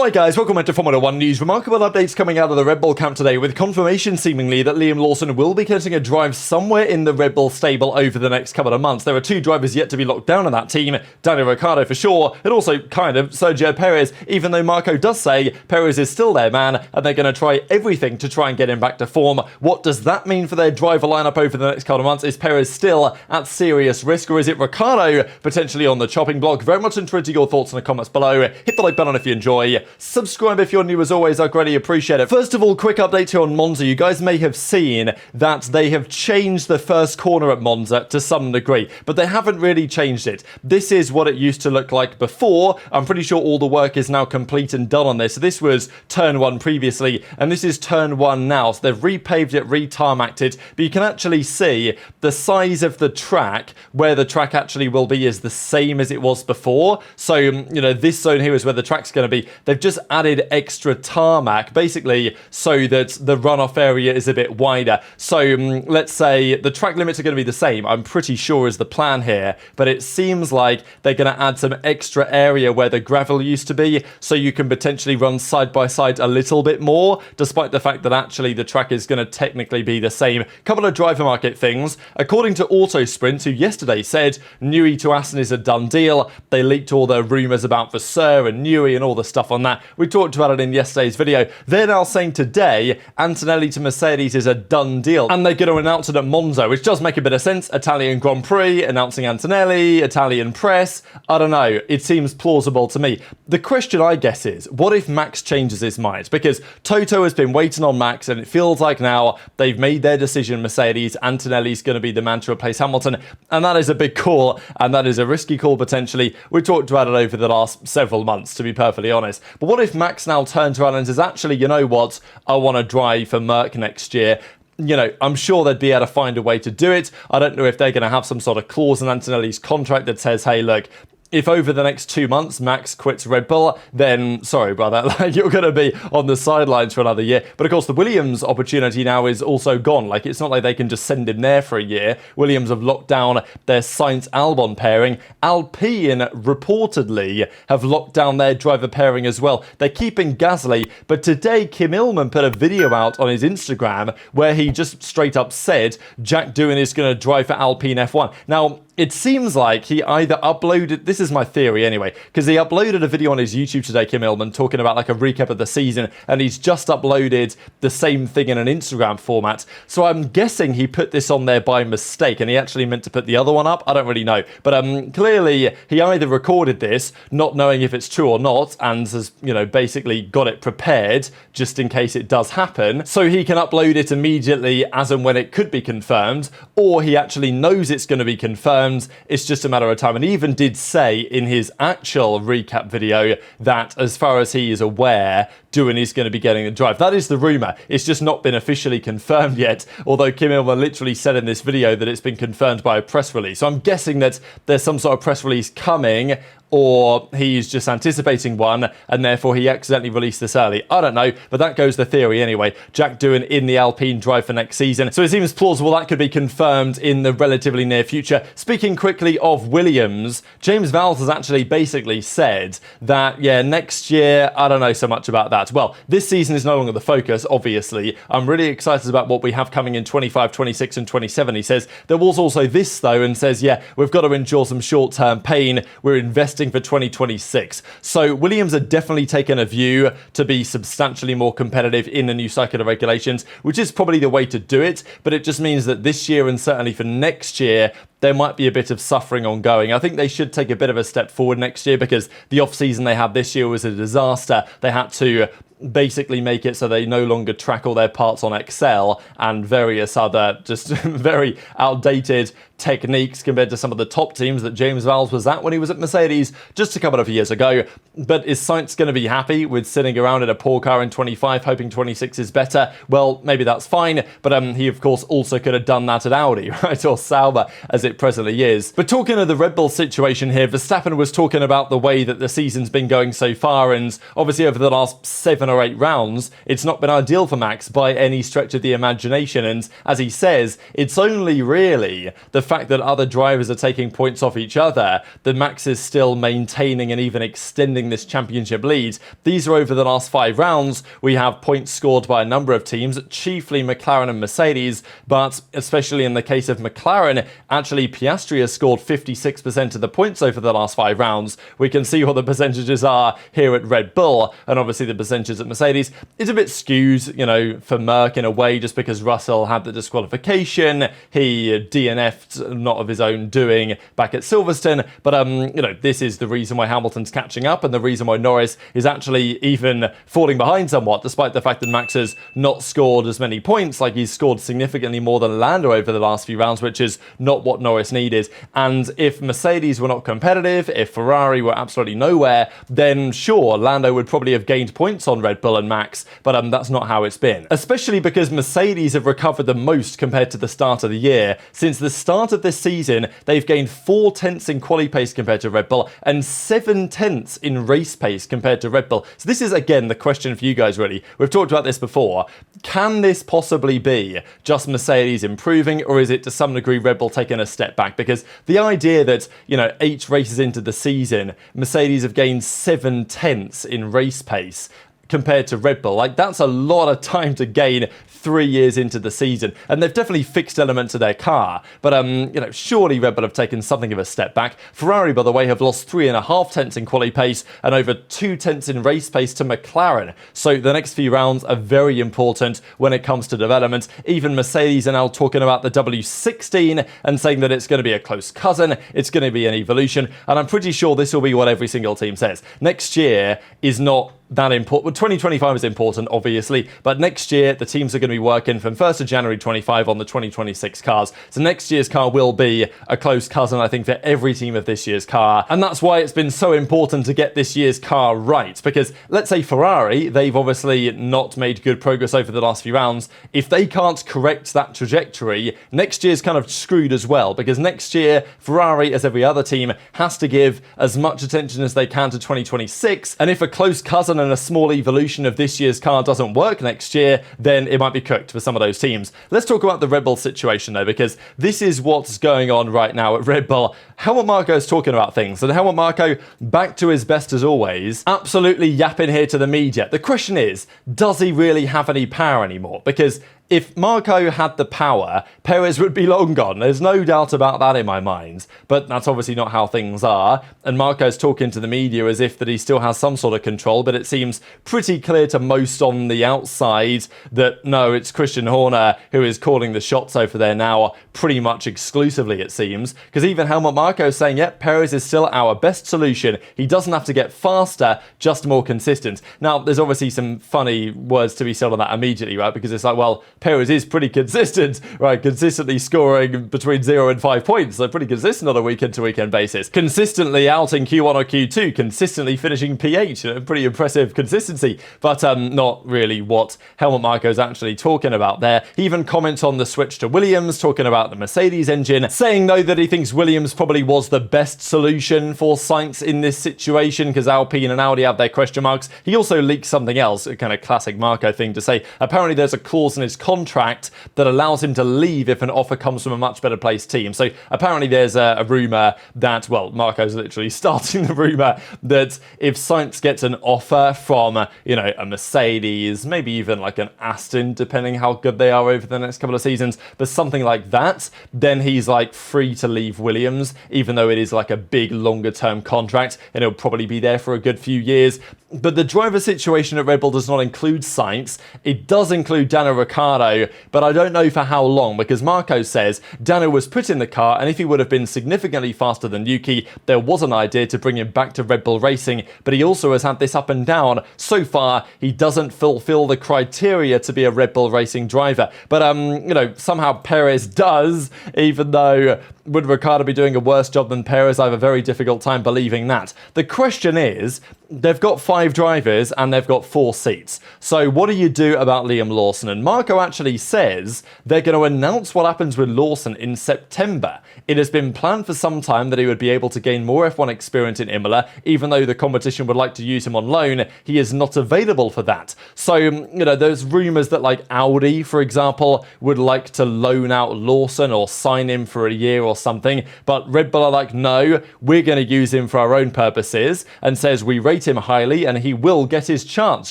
Alright guys, welcome back to Formula 1 news. Remarkable updates coming out of the Red Bull camp today with confirmation seemingly that Liam Lawson will be getting a drive somewhere in the Red Bull stable over the next couple of months. There are two drivers yet to be locked down in that team, Daniel Ricciardo for sure, and also kind of Sergio Perez, even though Marko does say Perez is still their man and they're going to try everything to try and get him back to form. What does that mean for their driver lineup over the next couple of months? Is Perez still at serious risk, or is it Ricciardo potentially on the chopping block? Very much interested in your thoughts in the comments below. Hit the like button if you enjoy. Subscribe if you're new as always, I greatly appreciate it. First of all, quick update here on Monza. You guys may have seen that they have changed the first corner at Monza to some degree, but they haven't really changed it. This is what it used to look like before. I'm pretty sure all the work is now complete and done on this. So this was turn 1 previously, and this is turn 1 now. So they've repaved it, re-tarmacked it, but you can actually see the size of the track, where the track actually will be, is the same as it was before. So, you know, this zone here is where the track's going to be. They've just added extra tarmac, basically so that the runoff area is a bit wider. So let's say the track limits are going to be the same, I'm pretty sure is the plan here, but it seems like they're going to add some extra area where the gravel used to be, so you can potentially run side by side a little bit more, despite the fact that actually the track is going to technically be the same. Couple of driver market things. According to Autosprint, who yesterday said Newey to Aston is a done deal, they leaked all the rumours about Vasseur and Newey and all the stuff on that. We talked about it in yesterday's video. They're now saying today Antonelli to Mercedes is a done deal, and they're going to announce it at Monza, which does make a bit of sense. Italian Grand Prix, announcing Antonelli, Italian press. I don't know, it seems plausible to me. The question, I guess, is what if Max changes his mind? Because Toto has been waiting on Max, and it feels like now they've made their decision. Mercedes, Antonelli's going to be the man to replace Hamilton, and that is a big call, and that is a risky call potentially. We talked about it over the last several months, to be perfectly honest. But what if Max now turns around and says, actually, you know what, I want to drive for Merc next year? You know, I'm sure they'd be able to find a way to do it. I don't know if they're going to have some sort of clause in Antonelli's contract that says, hey, look, if over the next 2 months Max quits Red Bull, then sorry, brother, like, you're going to be on the sidelines for another year. But of course, the Williams opportunity now is also gone. Like, it's not like they can just send him there for a year. Williams have locked down their Sainz-Albon pairing. Alpine reportedly have locked down their driver pairing as well. They're keeping Gasly, but today Kim Illman put a video out on his Instagram where he just straight up said Jack Doohan is going to drive for Alpine F1. Now, it seems like he either uploaded, this is my theory anyway, because he uploaded a video on his YouTube today, Kim Illman, talking about like a recap of the season, and he's just uploaded the same thing in an Instagram format. So I'm guessing he put this on there by mistake, and he actually meant to put the other one up. I don't really know. But clearly he either recorded this, not knowing if it's true or not, and has, you know, basically got it prepared just in case it does happen, so he can upload it immediately as and when it could be confirmed, or he actually knows it's going to be confirmed. It's just a matter of time, and he even did say in his actual recap video that as far as he is aware, Doohan is going to be getting the drive. That is the rumour. It's just not been officially confirmed yet, although Kim Illman literally said in this video that it's been confirmed by a press release. So I'm guessing that there's some sort of press release coming, or he's just anticipating one, and therefore he accidentally released this early. I don't know, but that goes the theory anyway. Jack Doohan in the Alpine drive for next season. So it seems plausible that could be confirmed in the relatively near future. Speaking quickly of Williams, James Vowles has actually basically said that, yeah, next year, I don't know so much about that. Well, this season is no longer the focus, obviously. I'm really excited about what we have coming in 25, 26, and 27. He says there was also this, though, and says, yeah, we've got to endure some short-term pain. We're investing for 2026. So Williams are definitely taking a view to be substantially more competitive in the new circular regulations, which is probably the way to do it, but it just means that this year and certainly for next year, there might be a bit of suffering ongoing. I think they should take a bit of a step forward next year, because the off-season they had this year was a disaster. They had to basically make it so they no longer track all their parts on Excel and various other just very outdated techniques compared to some of the top teams that James Vowles was at when he was at Mercedes just a couple of years ago. But is Sainz going to be happy with sitting around in a poor car in 25 hoping 26 is better? Well, maybe that's fine, but he of course also could have done that at Audi, right, or Sauber as it presently is. But talking of the Red Bull situation here, Verstappen was talking about the way that the season's been going so far, and obviously over the last 7 or 8 rounds, it's not been ideal for Max by any stretch of the imagination. And as he says, it's only really the fact that other drivers are taking points off each other that Max is still maintaining and even extending this championship lead. These are over the last 5 rounds. We have points scored by a number of teams, chiefly McLaren and Mercedes, but especially in the case of McLaren, actually Piastri has scored 56% of the points over the last 5 rounds. We can see what the percentages are here at Red Bull, and obviously the percentages at Mercedes is a bit skewed, you know, for Merc in a way, just because Russell had the disqualification. He DNF'd, not of his own doing, back at Silverstone, but you know, this is the reason why Hamilton's catching up, and the reason why Norris is actually even falling behind somewhat, despite the fact that Max has not scored as many points. Like, he's scored significantly more than Lando over the last few rounds, which is not what Norris needed. And if Mercedes were not competitive, if Ferrari were absolutely nowhere, then sure, Lando would probably have gained points on Red Bull and Max, but that's not how it's been. Especially because Mercedes have recovered the most compared to the start of the year. Since the start of this season, they've gained 4 tenths in quali pace compared to Red Bull and 7 tenths in race pace compared to Red Bull. So this is, again, the question for you guys, really. We've talked about this before. Can this possibly be just Mercedes improving, or is it to some degree Red Bull taking a step back? Because the idea that, you know, 8 races into the season, Mercedes have gained 7 tenths in race pace compared to Red Bull, like, that's a lot of time to gain 3 years into the season, and they've definitely fixed elements of their car, but you know, surely Red Bull have taken something of a step back. Ferrari, by the way, have lost 3.5 tenths in quali pace and over 2 tenths in race pace to McLaren, so the next few rounds are very important when it comes to development. Even Mercedes are now talking about the W16 and saying that it's going to be a close cousin, it's going to be an evolution, and I'm pretty sure this will be what every single team says. Next year is not that important. Well, 2025 is important, obviously, but next year the teams are going to be working from 1st of January 25 on the 2026 cars. So next year's car will be a close cousin, I think, for every team of this year's car. And that's why it's been so important to get this year's car right. Because let's say Ferrari, they've obviously not made good progress over the last few rounds. If they can't correct that trajectory, next year's kind of screwed as well. Because next year, Ferrari, as every other team, has to give as much attention as they can to 2026. And if a close cousin and a small evolution of this year's car doesn't work next year, then it might be cooked for some of those teams. Let's talk about the Red Bull situation, though, because this is what's going on right now at Red Bull. Helmut Marko is talking about things, and Helmut Marko, back to his best as always, absolutely yapping here to the media. The question is, does he really have any power anymore? Because if Marko had the power, Perez would be long gone. There's no doubt about that in my mind. But that's obviously not how things are. And Marko's talking to the media as if that he still has some sort of control, but it seems pretty clear to most on the outside that no, it's Christian Horner who is calling the shots over there now, pretty much exclusively, it seems. Because even Helmut Marko is saying, yep, Perez is still our best solution. He doesn't have to get faster, just more consistent. Now, there's obviously some funny words to be said on that immediately, right? Because it's like, well, Perez is pretty consistent, right? Consistently scoring between 0 and 5 points. So pretty consistent on a weekend-to-weekend basis. Consistently out in Q1 or Q2. Consistently finishing P8. Pretty impressive consistency. But not really what Helmut Marko is actually talking about there. He even comments on the switch to Williams, talking about the Mercedes engine, saying, though, that he thinks Williams probably was the best solution for Sainz in this situation because Alpine and Audi have their question marks. He also leaked something else, a kind of classic Marko thing to say. Apparently there's a clause in his contract that allows him to leave if an offer comes from a much better placed team. So apparently there's a rumour that, well, Marko's literally starting the rumour that if Sainz gets an offer from, you know, a Mercedes, maybe even like an Aston, depending how good they are over the next couple of seasons, but something like that, then he's like free to leave Williams, even though it is like a big longer term contract and he'll probably be there for a good few years. But the driver situation at Red Bull does not include Sainz. It does include Daniel Ricciardo, but I don't know for how long, because Marko says Daniel was put in the car, and if he would have been significantly faster than Yuki, there was an idea to bring him back to Red Bull Racing, but he also has had this up and down. So far, he doesn't fulfill the criteria to be a Red Bull Racing driver. But, you know, somehow Perez does, even though would Ricciardo be doing a worse job than Perez? I have a very difficult time believing that. The question is, they've got 5 drivers and they've got 4 seats. So what do you do about Liam Lawson? And Marko actually says they're going to announce what happens with Lawson in September. It has been planned for some time that he would be able to gain more F1 experience in Imola. Even though the competition would like to use him on loan, he is not available for that. So, there's rumours that like Audi, for example, would like to loan out Lawson or sign him for a year or something. But Red Bull are like, no, we're going to use him for our own purposes, and says we rate him highly and he will get his chance.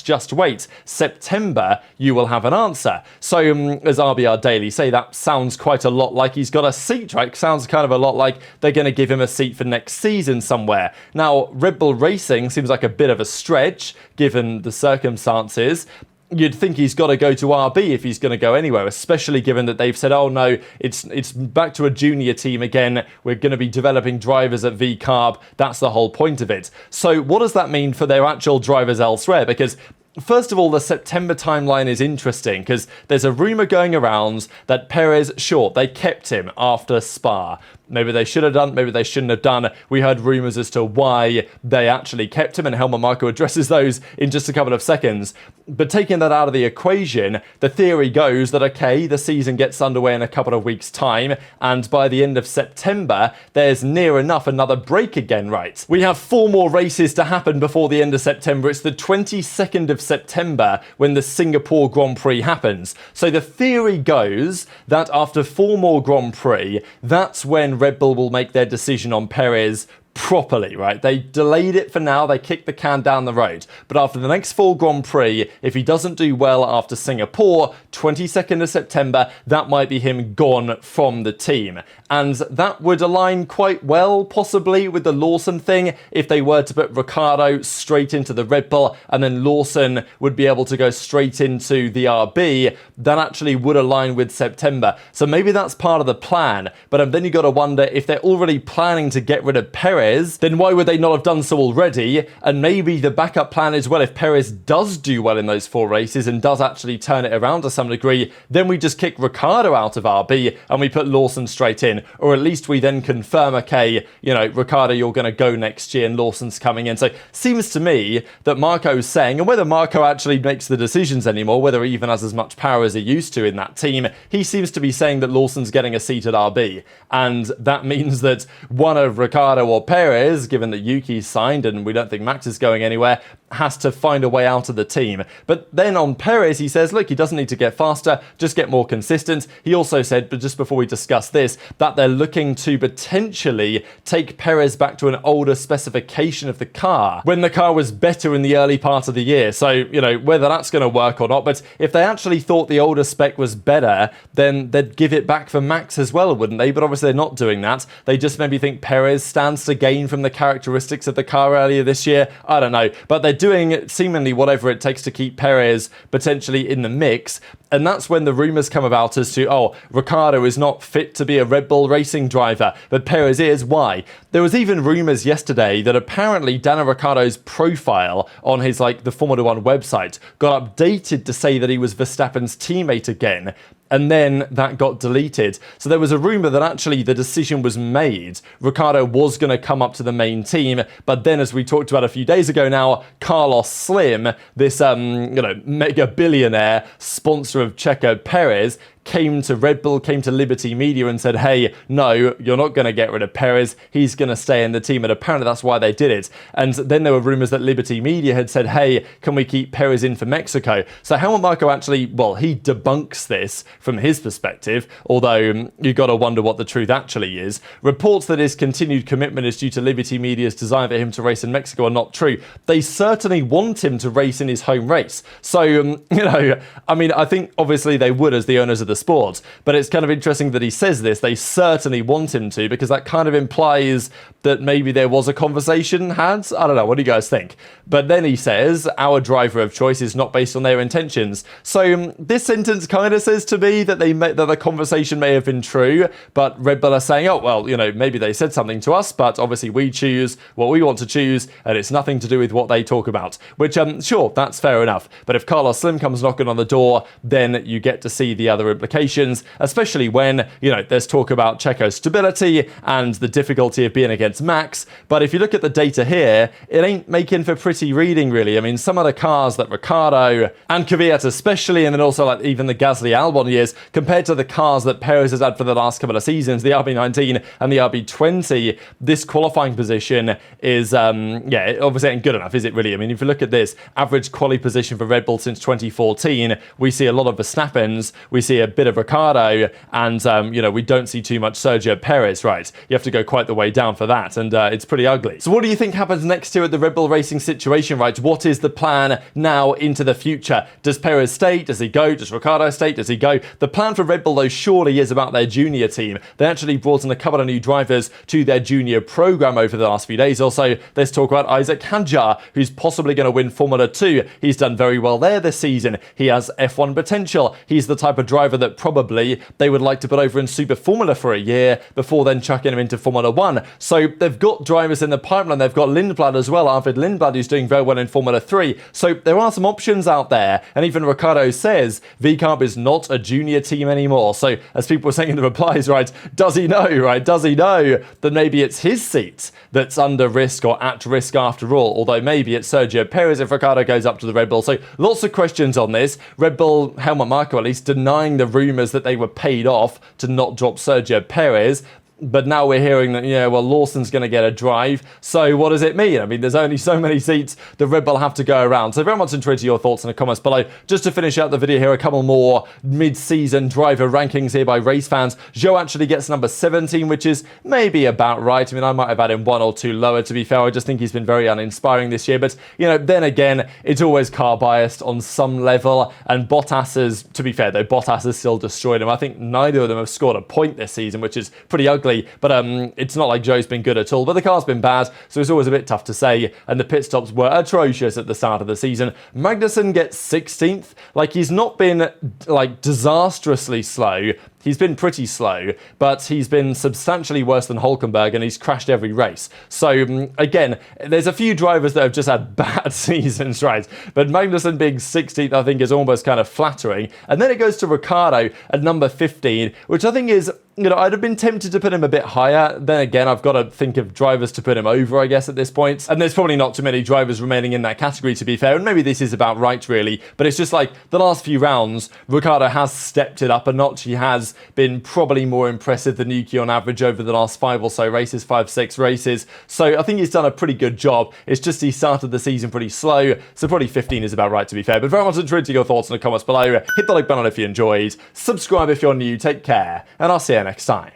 Just wait. September, you will have an answer. So, as RBR Daily say, that sounds quite a lot like he's got a seat, right? Sounds kind of a lot like they're going to give him a seat for next season somewhere. Now, Red Bull Racing seems like a bit of a stretch, given the circumstances. You'd think he's got to go to RB if he's going to go anywhere, especially given that they've said, oh no, it's back to a junior team again. We're going to be developing drivers at VCarb. That's the whole point of it. So what does that mean for their actual drivers elsewhere? Because first of all, the September timeline is interesting because there's a rumour going around that Perez, sure, they kept him after Spa. Maybe they should have done, maybe they shouldn't have done. We heard rumours as to why they actually kept him, and Helmut Marko addresses those in just a couple of seconds. But taking that out of the equation, the theory goes that, okay, the season gets underway in a couple of weeks' time, and by the end of September, there's near enough another break again, right? We have 4 more races to happen before the end of September. It's the 22nd of September when the Singapore Grand Prix happens. So the theory goes that after 4 more Grand Prix, that's when Red Bull will make their decision on Perez properly, right? They delayed it for now, they kicked the can down the road. But after the next 4 Grand Prix, if he doesn't do well after Singapore, 22nd of September, that might be him gone from the team. And that would align quite well, possibly, with the Lawson thing, if they were to put Ricciardo straight into the Red Bull, and then Lawson would be able to go straight into the RB. That actually would align with September. So maybe that's part of the plan. But then you got to wonder, if they're already planning to get rid of Perez, then why would they not have done so already? And maybe the backup plan is, well, if Perez does do well in those 4 races and does actually turn it around to some degree, then we just kick Ricciardo out of RB and we put Lawson straight in. Or at least we then confirm, okay, Ricciardo, you're going to go next year and Lawson's coming in. So seems to me that Marko's saying, and whether Marko actually makes the decisions anymore, whether he even has as much power as he used to in that team, he seems to be saying that Lawson's getting a seat at RB. And that means that one of Ricciardo or Perez, given that Yuki's signed and we don't think Max is going anywhere, has to find a way out of the team. But then on Perez, he says, look, he doesn't need to get faster, just get more consistent. He also said, but just before we discuss this, that they're looking to potentially take Perez back to an older specification of the car, when the car was better in the early part of the year. So, whether that's going to work or not, but if they actually thought the older spec was better, then they'd give it back for Max as well, wouldn't they? But obviously they're not doing that. They just maybe think Perez stands to gain from the characteristics of the car earlier this year. I don't know. But they're doing seemingly whatever it takes to keep Perez potentially in the mix. And that's when the rumours come about as to, oh, Ricciardo is not fit to be a Red Bull racing driver, but Perez is. Why? There was even rumours yesterday that apparently Daniel Ricciardo's profile on his, the Formula 1 website got updated to say that he was Verstappen's teammate again. And then that got deleted. So there was a rumour that actually the decision was made. Ricciardo was going to come up to the main team. But then, as we talked about a few days ago now, Carlos Slim, this, mega billionaire sponsor of Checo Perez, came to Red Bull, came to Liberty Media and said, hey, no, you're not going to get rid of Perez. He's going to stay in the team. And apparently that's why they did it. And then there were rumours that Liberty Media had said, hey, can we keep Perez in for Mexico? So Helmut Marko actually, he debunks this from his perspective, although you've got to wonder what the truth actually is. Reports that his continued commitment is due to Liberty Media's desire for him to race in Mexico are not true. They certainly want him to race in his home race. So, I think obviously they would as the owners of the sport, but it's kind of interesting that he says this. They certainly want him to, because that kind of implies that maybe there was a conversation had. I don't know, what do you guys think? But then he says, our driver of choice is not based on their intentions. So this sentence kind of says to me that that the conversation may have been true, but Red Bull are saying, oh, well, maybe they said something to us, but obviously we choose what we want to choose, and it's nothing to do with what they talk about, which, sure, that's fair enough. But if Carlos Slim comes knocking on the door, then you get to see the other implications, especially when, there's talk about Checo's stability and the difficulty of being against Max. But if you look at the data here, it ain't making for pretty reading, really. I mean, some of the cars that Ricciardo and Kvyat especially, and then also like even the Gasly Albon years, compared to the cars that Perez has had for the last couple of seasons, the RB19 and the RB20, this qualifying position is, it obviously ain't good enough, is it really? I mean, if you look at this average quali position for Red Bull since 2014, we see a lot of Verstappens, we see a bit of Ricciardo, and, we don't see too much Sergio Perez, right? You have to go quite the way down for that, and it's pretty ugly. So what do you think happens next here at the Red Bull Racing situation, right? What is the plan now into the future? Does Perez stay? Does he go? Does Ricciardo stay? Does he go? The plan for Red Bull, though, surely is about their junior team. They actually brought in a couple of new drivers to their junior program over the last few days. Also, let's talk about Isaac Hadjar, who's possibly going to win Formula 2. He's done very well there this season. He has F1 potential. He's the type of driver that probably they would like to put over in Super Formula for a year before then chucking him into Formula 1. So they've got drivers in the pipeline. They've got Lindblad as well, Arvid Lindblad, who's doing very well in Formula 3. So there are some options out there. And even Ricciardo says VCarb is not a junior team anymore. So as people were saying in the replies, right, does he know, right? Does he know that maybe it's his seat that's under risk or at risk after all? Although maybe it's Sergio Perez if Ricciardo goes up to the Red Bull. So lots of questions on this. Red Bull, Helmut Marko at least, denying the rumours that they were paid off to not drop Sergio Perez. But now we're hearing that, Lawson's going to get a drive. So what does it mean? I mean, there's only so many seats the Red Bull have to go around. So very much intrigued to your thoughts in the comments below. Just to finish out the video here, a couple more mid-season driver rankings here by race fans. Zhou actually gets number 17, which is maybe about right. I mean, I might have had him one or two lower, to be fair. I just think he's been very uninspiring this year. But, then again, it's always car biased on some level. And Bottas is, to be fair, though, Bottas has still destroyed him. I think neither of them have scored a point this season, which is pretty ugly. But it's not like Zhou's been good at all. But the car's been bad, so it's always a bit tough to say. And the pit stops were atrocious at the start of the season. Magnussen gets 16th. Like, he's not been, disastrously slow. He's been pretty slow, but he's been substantially worse than Hülkenberg, and he's crashed every race. So, again, there's a few drivers that have just had bad seasons, right? But Magnussen being 16th, I think, is almost kind of flattering. And then it goes to Ricciardo at number 15, which I think is, I'd have been tempted to put him a bit higher. Then again, I've got to think of drivers to put him over, I guess, at this point. And there's probably not too many drivers remaining in that category, to be fair. And maybe this is about right, really. But it's just like the last few rounds, Ricciardo has stepped it up a notch. He has been probably more impressive than Yuki on average over the last 5 or so races, 5-6 races. So I think he's done a pretty good job. It's just he started the season pretty slow. So probably 15 is about right, to be fair. But very much intrigued to your thoughts in the comments below. Hit the like button if you enjoyed. Subscribe if you're new. Take care. And I'll see you next time.